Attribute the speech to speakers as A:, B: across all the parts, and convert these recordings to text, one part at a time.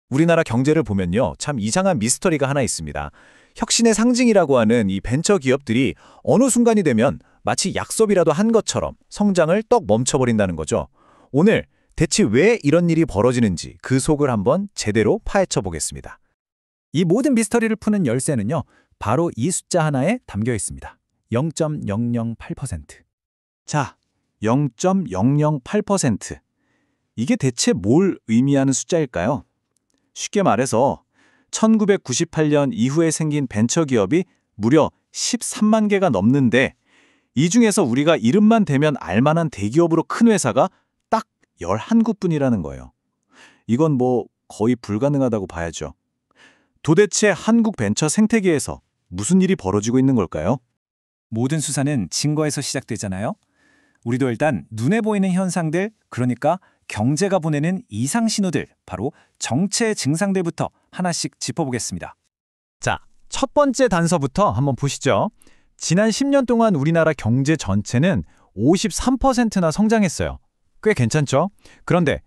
A: 우리나라 경제를 보면요, 참 이상한 미스터리가 하나 있습니다. 혁신의 상징이라고 하는 이 벤처 기업들이 어느 순간이 되면 마치 약속이라도 한 것처럼 성장을 떡 멈춰버린다는 거죠. 오늘 대체 왜 이런 일이 벌어지는지 그 속을 한번 제대로 파헤쳐 보겠습니다.
B: 이 모든 미스터리를 푸는 열쇠는요, 바로 이 숫자 하나에 담겨 있습니다. 0.008%.
A: 자, 0.008%. 이게 대체 뭘 의미하는 숫자일까요? 쉽게 말해서 1998년 이후에 생긴 벤처기업이 무려 13만 개가 넘는데 이 중에서 우리가 이름만 대면 알만한 대기업으로 큰 회사가 딱 11곳뿐이라는 거예요. 이건 뭐 거의 불가능하다고 봐야죠. 도대체 한국 벤처 생태계에서 무슨 일이 벌어지고 있는 걸까요?
B: 모든 수사는 증거에서 시작되잖아요. 우리도 일단 눈에 보이는 현상들, 그러니까 경제가 보내는 이상 신호들, 바로 정체 증상들부터 하나씩 짚어보겠습니다.
A: 자, 첫 번째 단서부터 한번 보시죠. 지난 10년 동안 우리나라 경제 전체는 53%나 성장했어요. 꽤 괜찮죠? 그런데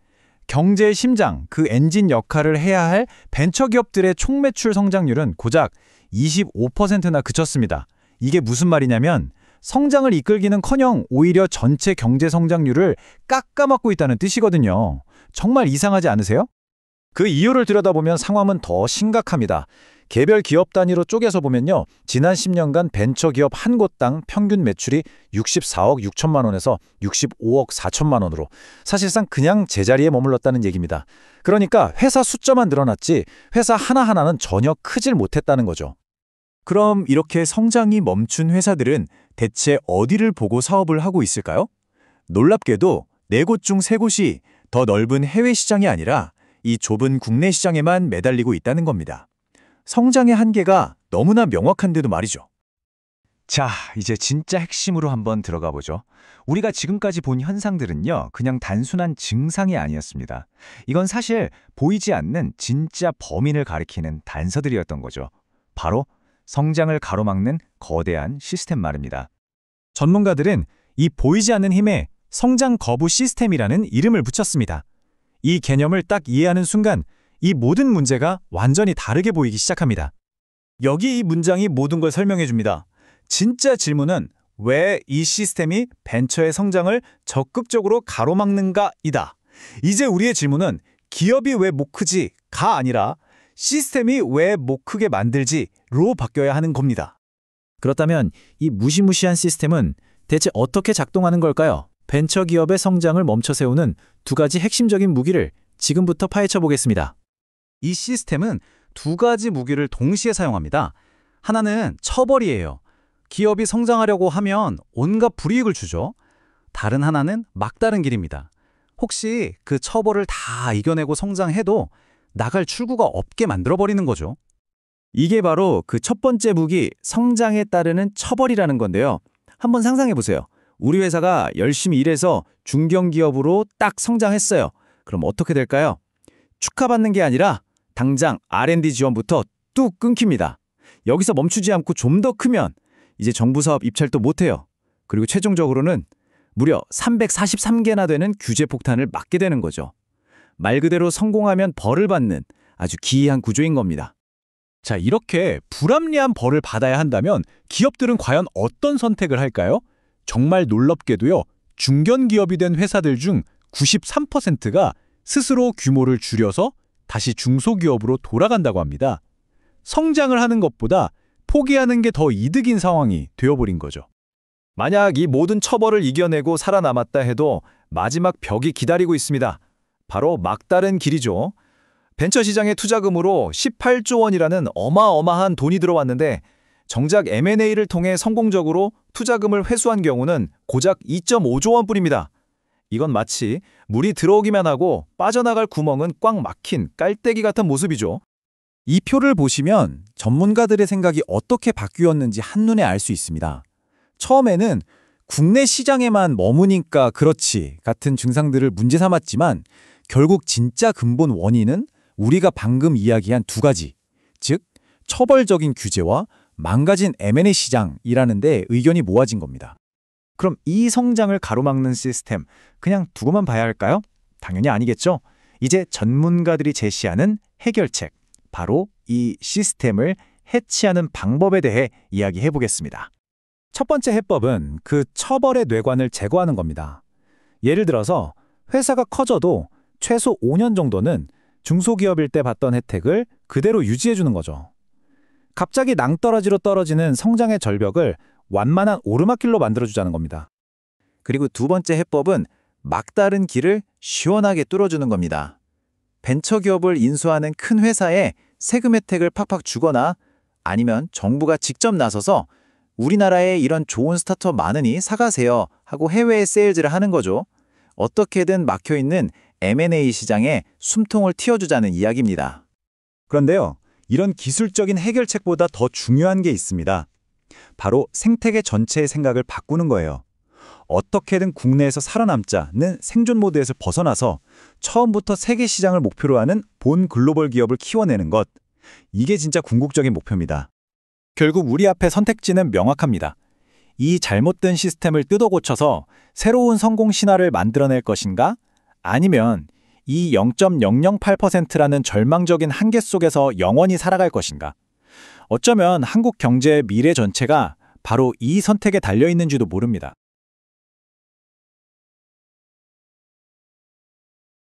A: 경제의 심장, 그 엔진 역할을 해야 할 벤처기업들의 총매출 성장률은 고작 25%나 그쳤습니다. 이게 무슨 말이냐면 성장을 이끌기는커녕 오히려 전체 경제 성장률을 깎아먹고 있다는 뜻이거든요. 정말 이상하지 않으세요? 그 이유를 들여다보면 상황은 더 심각합니다. 개별 기업 단위로 쪼개서 보면요, 지난 10년간 벤처기업 한 곳당 평균 매출이 64억 6천만 원에서 65억 4천만 원으로 사실상 그냥 제자리에 머물렀다는 얘기입니다. 그러니까 회사 숫자만 늘어났지 회사 하나하나는 전혀 크질 못했다는 거죠. 그럼 이렇게 성장이 멈춘 회사들은 대체 어디를 보고 사업을 하고 있을까요? 놀랍게도 4곳 중 3곳이 더 넓은 해외 시장이 아니라 이 좁은 국내 시장에만 매달리고 있다는 겁니다. 성장의 한계가 너무나 명확한데도 말이죠. 자, 이제 진짜 핵심으로 한번 들어가 보죠. 우리가 지금까지 본 현상들은요, 그냥 단순한 증상이 아니었습니다. 이건 사실 보이지 않는 진짜 범인을 가리키는 단서들이었던 거죠. 바로 성장을 가로막는 거대한 시스템 말입니다. 전문가들은 이 보이지 않는 힘에 성장 거부 시스템이라는 이름을 붙였습니다. 이 개념을 딱 이해하는 순간 이 모든 문제가 완전히 다르게 보이기 시작합니다. 여기 이 문장이 모든 걸 설명해 줍니다. 진짜 질문은 왜 이 시스템이 벤처의 성장을 적극적으로 가로막는가이다. 이제 우리의 질문은 기업이 왜 못 크지가 아니라 시스템이 왜 못 크게 만들지로 바뀌어야 하는 겁니다. 그렇다면 이 무시무시한 시스템은 대체 어떻게 작동하는 걸까요? 벤처기업의 성장을 멈춰 세우는 2가지 핵심적인 무기를 지금부터 파헤쳐 보겠습니다. 이 시스템은 2가지 무기를 동시에 사용합니다. 하나는 처벌이에요. 기업이 성장하려고 하면 온갖 불이익을 주죠. 다른 하나는 막다른 길입니다. 혹시 그 처벌을 다 이겨내고 성장해도 나갈 출구가 없게 만들어버리는 거죠. 이게 바로 그 첫 번째 무기, 성장에 따르는 처벌이라는 건데요. 한번 상상해 보세요. 우리 회사가 열심히 일해서 중견기업으로 딱 성장했어요. 그럼 어떻게 될까요? 축하받는 게 아니라 당장 R&D 지원부터 뚝 끊깁니다. 여기서 멈추지 않고 좀 더 크면 이제 정부 사업 입찰도 못해요. 그리고 최종적으로는 무려 343개나 되는 규제 폭탄을 맞게 되는 거죠. 말 그대로 성공하면 벌을 받는 아주 기이한 구조인 겁니다. 자, 이렇게 불합리한 벌을 받아야 한다면 기업들은 과연 어떤 선택을 할까요? 정말 놀랍게도요, 중견기업이 된 회사들 중 93%가 스스로 규모를 줄여서 다시 중소기업으로 돌아간다고 합니다. 성장을 하는 것보다 포기하는 게 더 이득인 상황이 되어버린 거죠. 만약 이 모든 처벌을 이겨내고 살아남았다 해도 마지막 벽이 기다리고 있습니다. 바로 막다른 길이죠. 벤처 시장의 투자금으로 18조 원이라는 어마어마한 돈이 들어왔는데 정작 M&A를 통해 성공적으로 투자금을 회수한 경우는 고작 2.5조 원뿐입니다. 이건 마치 물이 들어오기만 하고 빠져나갈 구멍은 꽉 막힌 깔때기 같은 모습이죠. 이 표를 보시면 전문가들의 생각이 어떻게 바뀌었는지 한눈에 알 수 있습니다. 처음에는 국내 시장에만 머무니까 그렇지 같은 증상들을 문제 삼았지만 결국 진짜 근본 원인은 우리가 방금 이야기한 2가지, 즉 처벌적인 규제와 망가진 M&A 시장이라는 데 의견이 모아진 겁니다. 그럼 이 성장을 가로막는 시스템 그냥 두고만 봐야 할까요? 당연히 아니겠죠. 이제 전문가들이 제시하는 해결책, 바로 이 시스템을 해치하는 방법에 대해 이야기해 보겠습니다. 첫 번째 해법은 그 처벌의 뇌관을 제거하는 겁니다. 예를 들어서 회사가 커져도 최소 5년 정도는 중소기업일 때 받던 혜택을 그대로 유지해 주는 거죠. 갑자기 낭떠러지로 떨어지는 성장의 절벽을 완만한 오르막길로 만들어주자는 겁니다.
C: 그리고 두 번째 해법은 막다른 길을 시원하게 뚫어주는 겁니다. 벤처기업을 인수하는 큰 회사에 세금 혜택을 팍팍 주거나 아니면 정부가 직접 나서서 우리나라에 이런 좋은 스타트업 많으니 사가세요 하고 해외에 세일즈를 하는 거죠. 어떻게든 막혀있는 M&A 시장에 숨통을 틔워주자는 이야기입니다.
A: 그런데요, 이런 기술적인 해결책보다 더 중요한 게 있습니다. 바로 생태계 전체의 생각을 바꾸는 거예요. 어떻게든 국내에서 살아남자는 생존 모드에서 벗어나서 처음부터 세계 시장을 목표로 하는 본 글로벌 기업을 키워내는 것. 이게 진짜 궁극적인 목표입니다. 결국 우리 앞에 선택지는 명확합니다. 이 잘못된 시스템을 뜯어 고쳐서 새로운 성공 신화를 만들어낼 것인가? 아니면 이 0.008%라는 절망적인 한계 속에서 영원히 살아갈 것인가? 어쩌면 한국 경제의 미래 전체가 바로 이 선택에 달려 있는지도 모릅니다.